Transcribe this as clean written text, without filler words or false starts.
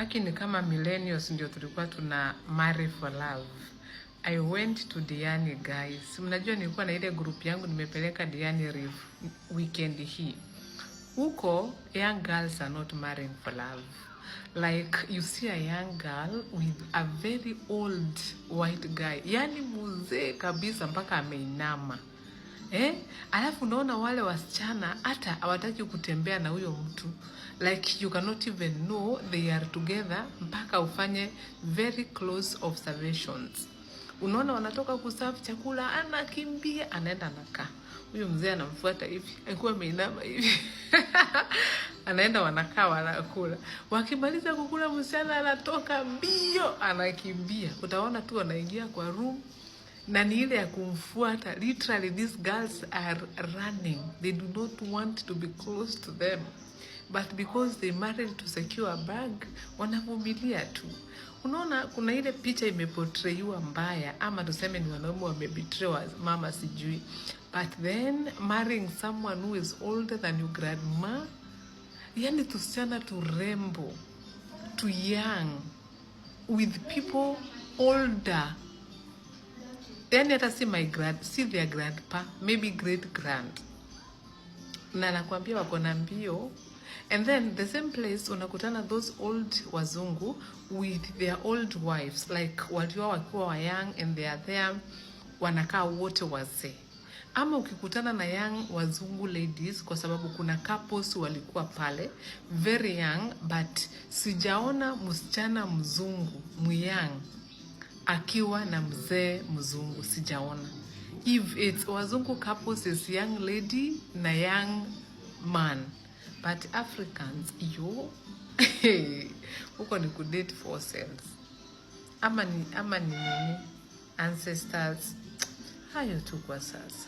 Aki ni kama millennials ndio tulikuwa tuna marry for love. I went to Diani guys. Mnajua nilikuwa na ile group yangu nimepeleka Diani Reef weekend hii. Huko young girls are not marrying for love. Like you see a young girl with a very old white guy. Yani mzee kabisa mpaka ameinama. Alafu unaona wale wasichana hata hawataki kutembea na huyo mtu. Like you cannot even know they are together mpaka ufanye very close observations. Unaona wanatoka kuserve chakula, anakimbia, anaenda anakaa. Huyo mzee anamfuata hivi, alikuwa ameinama hivi. Anaenda wanakaa wanakula. Wakimaliza kukula msichana anatoka mbio, anakimbia. Utaona tu anaingia kwa room. Na ni ile ya kumfuata. Literally these girls are running. They do not want to be close to them. But because they married to secure a bag, wanavumilia tu. Unaona kuna ile picha imeportrayiwa mbaya, ama tuseme ni wanaume wamebetray mama sijui. But then marrying someone who is older than your grandma, yani tusichana to rembo, to young, with people older. Yani hata si their grandpa, maybe great grand. Na nakwambia wako na mbio. And then the same place unakutana those old wazungu with their old wives, like wakiwa wa young and they are there, wanakaa wote wazee. Ama ukikutana na young wazungu ladies, kwa sababu kuna couples walikuwa pale very young, but sijaona msichana mzungu myang akiwa na mzee mzungu, sijaona. If it's wazungu couples is young lady na young man. But Africans, huko ni kudate fossils. Ama ni nini? Ancestors. Hayo tu kwa sasa.